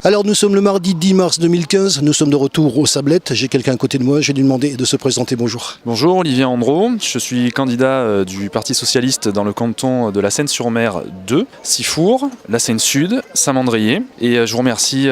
Alors nous sommes le mardi 10 mars 2015, nous sommes de retour aux Sablettes. J'ai quelqu'un à côté de moi, je vais lui demander de se présenter. Bonjour. Bonjour, Olivier Andro, je suis candidat du Parti Socialiste dans le canton de la Seine-sur-Mer 2, Sifour, la Seine-Sud, Saint-Mandrier. Et je vous remercie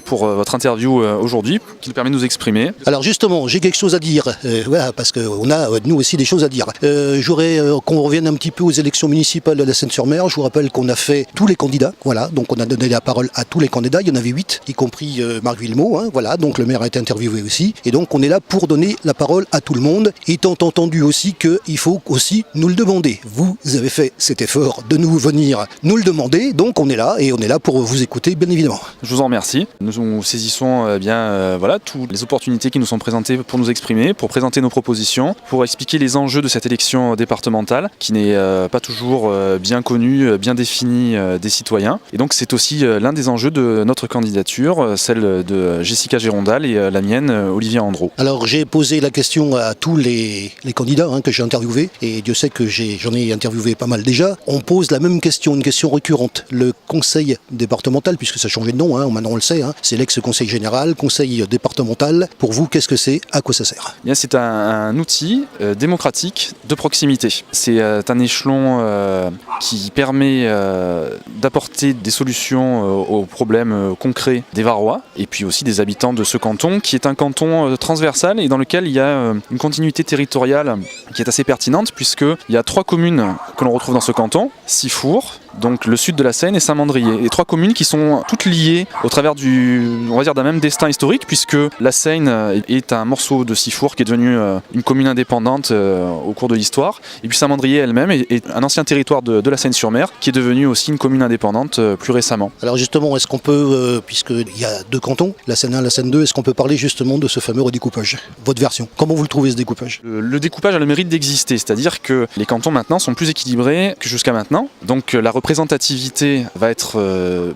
pour votre interview aujourd'hui qui nous permet de nous exprimer. Alors justement, j'ai quelque chose à dire, voilà, parce qu'on a nous aussi des choses à dire. J'aurais qu'on revienne un petit peu aux élections municipales de la Seine-sur-Mer. Je vous rappelle qu'on a fait tous les candidats, voilà, donc on a donné la parole à tous les candidats, il y en avait 8, y compris Marc Villemot, voilà, donc le maire a été interviewé aussi. Et donc on est là pour donner la parole à tout le monde, étant entendu aussi qu'il faut aussi nous le demander. Vous avez fait cet effort de nous venir nous le demander, donc on est là pour vous écouter, bien évidemment. Je vous en remercie. Nous saisissons voilà, toutes les opportunités qui nous sont présentées pour nous exprimer, pour présenter nos propositions, pour expliquer les enjeux de cette élection départementale qui n'est pas toujours bien connue, bien définie des citoyens. Et donc c'est aussi l'un des enjeux de notre candidature, celle de Jessica Gérondal et la mienne, Olivier Andro. Alors j'ai posé la question à tous les candidats que j'ai interviewés, et Dieu sait que j'en ai interviewé pas mal déjà. On pose la même question, une question récurrente. Le conseil départemental, puisque ça a changé de nom, maintenant on le sait, c'est l'ex-conseil général, conseil départemental. Pour vous, qu'est-ce que c'est? À quoi ça sert? Bien, c'est un outil démocratique de proximité. C'est un échelon qui permet d'apporter des solutions aux problèmes concrets des Varois et puis aussi des habitants de ce canton, qui est un canton transversal et dans lequel il y a une continuité territoriale qui est assez pertinente, puisqu'il y a 3 communes que l'on retrouve dans ce canton, Sifour, donc le sud de la Seine, et Saint-Mandrier. Et 3 communes qui sont toutes liées au travers d'un même destin historique, puisque la Seine est un morceau de Sifour qui est devenu une commune indépendante au cours de l'histoire. Et puis Saint-Mandrier elle-même est un ancien territoire de la Seine-sur-Mer qui est devenu aussi une commune indépendante plus récemment. Alors justement, est-ce qu'on peut, puisqu'il y a 2 cantons, la Seine 1 et la Seine 2, est-ce qu'on peut parler justement de ce fameux redécoupage? Votre version, comment vous le trouvez ce découpage? Le découpage a le mérite d'exister, c'est-à-dire que les cantons maintenant sont plus équilibrés que jusqu'à maintenant. Donc la représentativité va être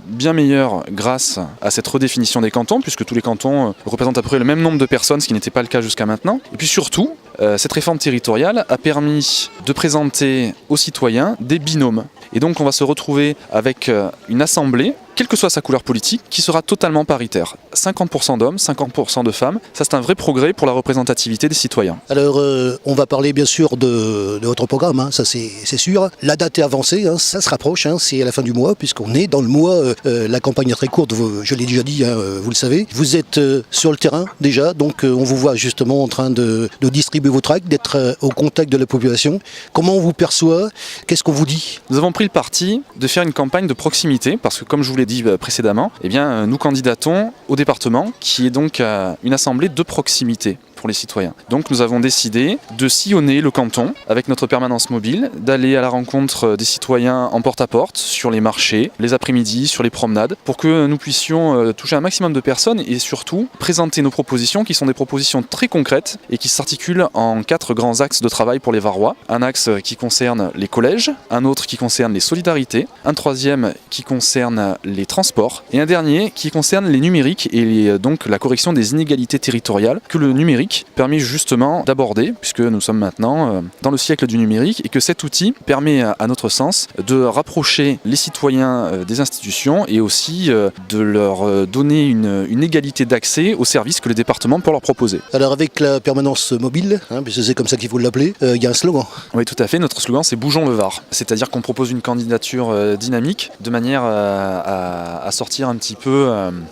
bien meilleure grâce à cette redéfinition des cantons, puisque tous les cantons représentent à peu près le même nombre de personnes, ce qui n'était pas le cas jusqu'à maintenant. Et puis surtout, cette réforme territoriale a permis de présenter aux citoyens des binômes. Et donc on va se retrouver avec une assemblée, quelle que soit sa couleur politique, qui sera totalement paritaire. 50% d'hommes, 50% de femmes. Ça, c'est un vrai progrès pour la représentativité des citoyens. Alors, on va parler bien sûr de votre programme, ça c'est sûr. La date est avancée, ça se rapproche, c'est à la fin du mois, puisqu'on est dans le mois, la campagne est très courte, je l'ai déjà dit, vous le savez. Vous êtes sur le terrain déjà, donc on vous voit justement en train de distribuer vos tracts, d'être au contact de la population. Comment on vous perçoit? Qu'est-ce qu'on vous dit? Nous avons pris le parti de faire une campagne de proximité, parce que comme je vous l'ai dit précédemment, nous candidatons au département qui est donc une assemblée de proximité pour les citoyens. Donc nous avons décidé de sillonner le canton avec notre permanence mobile, d'aller à la rencontre des citoyens en porte-à-porte, sur les marchés, les après-midi, sur les promenades, pour que nous puissions toucher un maximum de personnes et surtout présenter nos propositions qui sont des propositions très concrètes et qui s'articulent en 4 grands axes de travail pour les Varois. Un axe qui concerne les collèges, un autre qui concerne les solidarités, un 3e qui concerne les transports et un dernier qui concerne les numériques et donc la correction des inégalités territoriales que le numérique permet justement d'aborder, puisque nous sommes maintenant dans le siècle du numérique et que cet outil permet à notre sens de rapprocher les citoyens des institutions et aussi de leur donner une égalité d'accès aux services que le département peut leur proposer. Alors avec la permanence mobile, puisque c'est comme ça qu'il faut l'appeler, il y a un slogan. Oui, tout à fait, notre slogan c'est Bougeons le Var, c'est-à-dire qu'on propose une candidature dynamique de manière à sortir un petit peu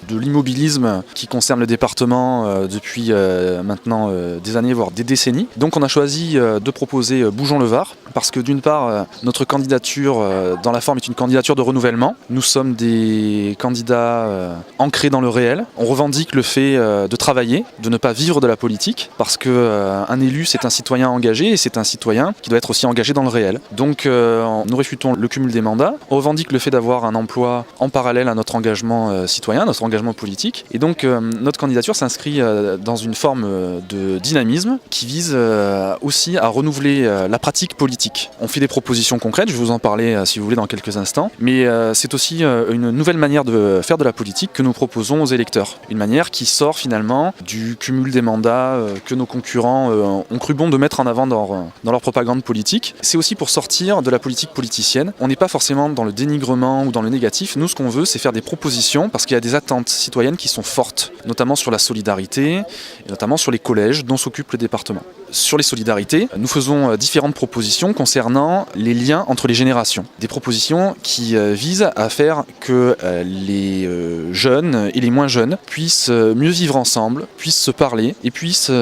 de l'immobilisme qui concerne le département depuis maintenant des années, voire des décennies. Donc on a choisi de proposer Bougeons le Var, parce que d'une part, notre candidature dans la forme est une candidature de renouvellement. Nous sommes des candidats ancrés dans le réel. On revendique le fait de travailler, de ne pas vivre de la politique, parce qu'un élu c'est un citoyen engagé et c'est un citoyen qui doit être aussi engagé dans le réel. Donc nous réfutons le cumul des mandats. On revendique le fait d'avoir un emploi en parallèle à notre engagement citoyen, notre engagement politique. Et donc notre candidature s'inscrit dans une forme de dynamisme qui vise aussi à renouveler la pratique politique. On fait des propositions concrètes, je vais vous en parler si vous voulez dans quelques instants, mais c'est aussi une nouvelle manière de faire de la politique que nous proposons aux électeurs. Une manière qui sort finalement du cumul des mandats que nos concurrents ont cru bon de mettre en avant dans leur propagande politique. C'est aussi pour sortir de la politique politicienne. On n'est pas forcément dans le dénigrement ou dans le négatif. Nous, ce qu'on veut, c'est faire des propositions parce qu'il y a des attentes citoyennes qui sont fortes, notamment sur la solidarité, et notamment sur les collèges dont s'occupe le département. Sur les solidarités, nous faisons différentes propositions concernant les liens entre les générations. Des propositions qui visent à faire que les jeunes et les moins jeunes puissent mieux vivre ensemble, puissent se parler et puissent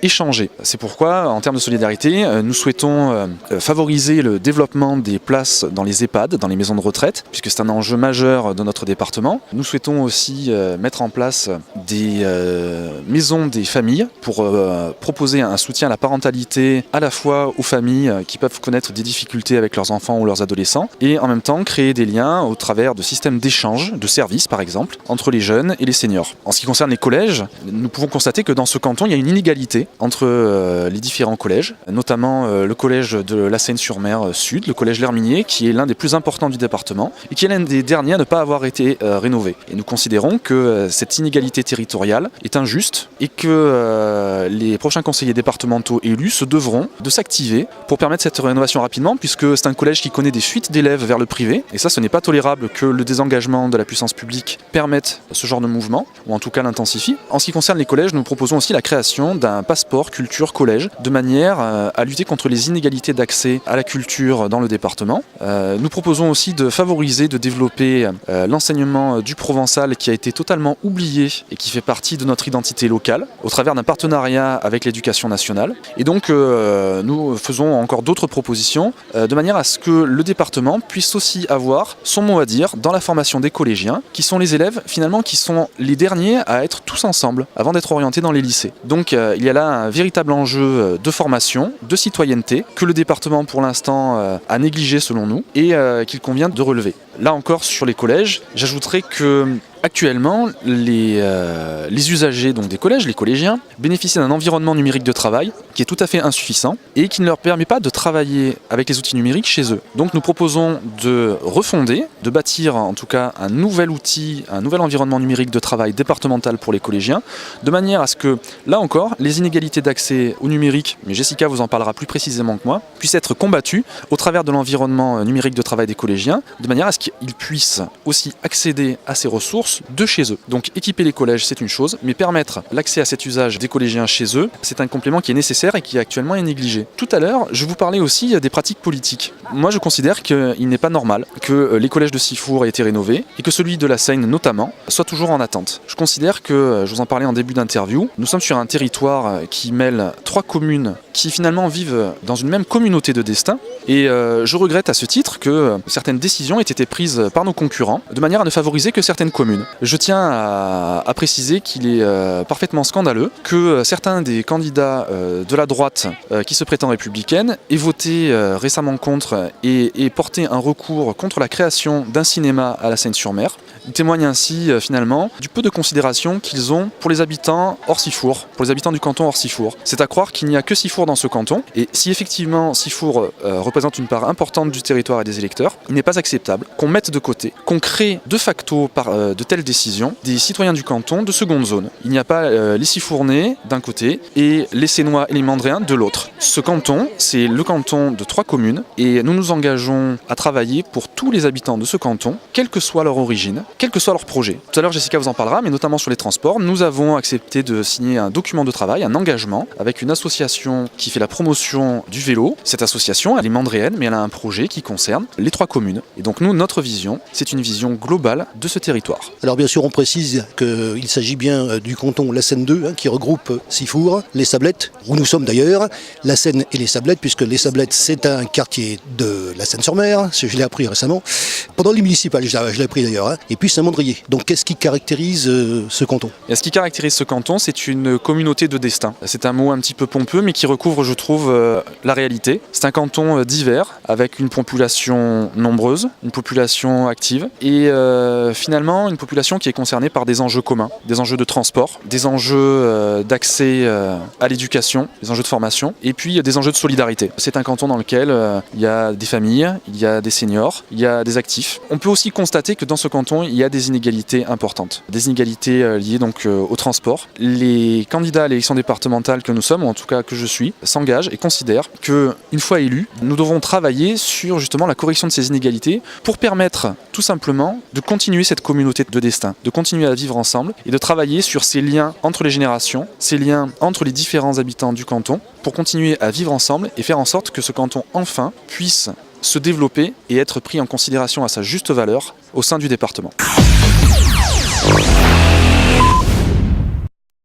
échanger. C'est pourquoi, en termes de solidarité, nous souhaitons favoriser le développement des places dans les EHPAD, dans les maisons de retraite, puisque c'est un enjeu majeur de notre département. Nous souhaitons aussi mettre en place des maisons des familles pour proposer un soutien à la parentalité à la fois aux familles qui peuvent connaître des difficultés avec leurs enfants ou leurs adolescents et en même temps créer des liens au travers de systèmes d'échange, de services par exemple, entre les jeunes et les seniors. En ce qui concerne les collèges, nous pouvons constater que dans ce canton, il y a une inégalité entre les différents collèges, notamment le collège de la Seine-sur-Mer Sud, le collège L'Herminier, qui est l'un des plus importants du département et qui est l'un des derniers à ne pas avoir été rénové. Et nous considérons que cette inégalité territoriale est injuste et que les prochains conseillers départementaux élus se devront de s'activer pour permettre cette rénovation rapidement, puisque c'est un collège qui connaît des fuites d'élèves vers le privé, et ça, ce n'est pas tolérable que le désengagement de la puissance publique permette ce genre de mouvement, ou en tout cas l'intensifie. En ce qui concerne les collèges, nous proposons aussi la création d'un passeport culture collège, de manière à lutter contre les inégalités d'accès à la culture dans le département. Nous proposons aussi de favoriser, de développer l'enseignement du provençal qui a été totalement oublié et qui fait partie de notre identité locale, au travers d'un partenariat avec l'éducation nationale. Et donc nous faisons encore d'autres propositions de manière à ce que le département puisse aussi avoir son mot à dire dans la formation des collégiens, qui sont les élèves finalement qui sont les derniers à être tous ensemble avant d'être orientés dans les lycées. Donc il y a là un véritable enjeu de formation, de citoyenneté que le département pour l'instant a négligé selon nous et qu'il convient de relever. Là encore sur les collèges, j'ajouterais que actuellement, les usagers donc des collèges, les collégiens, bénéficient d'un environnement numérique de travail qui est tout à fait insuffisant et qui ne leur permet pas de travailler avec les outils numériques chez eux. Donc nous proposons de refonder, de bâtir en tout cas un nouvel outil, un nouvel environnement numérique de travail départemental pour les collégiens, de manière à ce que, là encore, les inégalités d'accès au numérique, mais Jessica vous en parlera plus précisément que moi, puissent être combattues au travers de l'environnement numérique de travail des collégiens, de manière à ce qu'ils puissent aussi accéder à ces ressources de chez eux. Donc équiper les collèges, c'est une chose, mais permettre l'accès à cet usage des collégiens chez eux, c'est un complément qui est nécessaire et qui actuellement est négligé. Tout à l'heure, je vous parlais aussi des pratiques politiques. Moi, je considère qu'il n'est pas normal que les collèges de Sifour aient été rénovés et que celui de la Seine notamment soit toujours en attente. Je considère que, je vous en parlais en début d'interview, nous sommes sur un territoire qui mêle 3 communes qui finalement vivent dans une même communauté de destin et je regrette à ce titre que certaines décisions aient été prises par nos concurrents de manière à ne favoriser que certaines communes. Je tiens à préciser qu'il est parfaitement scandaleux que certains des candidats de la droite qui se prétendent républicaine aient voté récemment contre et porté un recours contre la création d'un cinéma à la Seine-sur-Mer. Ils témoignent ainsi finalement du peu de considération qu'ils ont pour les habitants hors Sifour, pour les habitants du canton hors Sifour. C'est à croire qu'il n'y a que Sifour dans ce canton et si effectivement Sifour représente une part importante du territoire et des électeurs, il n'est pas acceptable qu'on mette de côté, qu'on crée de facto par de telles décisions des citoyens du canton de seconde zone. Il n'y a pas les Sifournais d'un côté et les Sénois et les Mandréens de l'autre. Ce canton, c'est le canton de 3 communes et nous nous engageons à travailler pour tous les habitants de ce canton, quelle que soit leur origine, quel que soit leur projet. Tout à l'heure, Jessica vous en parlera, mais notamment sur les transports, nous avons accepté de signer un document de travail, un engagement, avec une association qui fait la promotion du vélo. Cette association, elle est mandréenne, mais elle a un projet qui concerne les 3 communes. Et donc nous, notre vision, c'est une vision globale de ce territoire. Alors bien sûr, on précise qu'il s'agit bien du canton La Seine 2, qui regroupe Sifour, les Sablettes, où nous sommes d'ailleurs, la Seine et les Sablettes, puisque les Sablettes, c'est un quartier de la Seine-sur-Mer, je l'ai appris récemment, pendant les municipales, je l'ai appris d'ailleurs. Et puis puis Saint-Mandrier. Donc qu'est-ce qui caractérise ce canton? Et ce qui caractérise ce canton, c'est une communauté de destin. C'est un mot un petit peu pompeux, mais qui recouvre, je trouve, la réalité. C'est un canton divers, avec une population nombreuse, une population active, et finalement une population qui est concernée par des enjeux communs, des enjeux de transport, des enjeux d'accès à l'éducation, des enjeux de formation, et puis des enjeux de solidarité. C'est un canton dans lequel il y a des familles, il y a des seniors, il y a des actifs. On peut aussi constater que dans ce canton, il y a des inégalités importantes. Des inégalités liées donc au transport. Les candidats à l'élection départementale que nous sommes, ou en tout cas que je suis, s'engagent et considèrent qu'une fois élus, nous devrons travailler sur justement la correction de ces inégalités pour permettre tout simplement de continuer cette communauté de destin, de continuer à vivre ensemble et de travailler sur ces liens entre les générations, ces liens entre les différents habitants du canton, pour continuer à vivre ensemble et faire en sorte que ce canton enfin puisse se développer et être pris en considération à sa juste valeur au sein du département.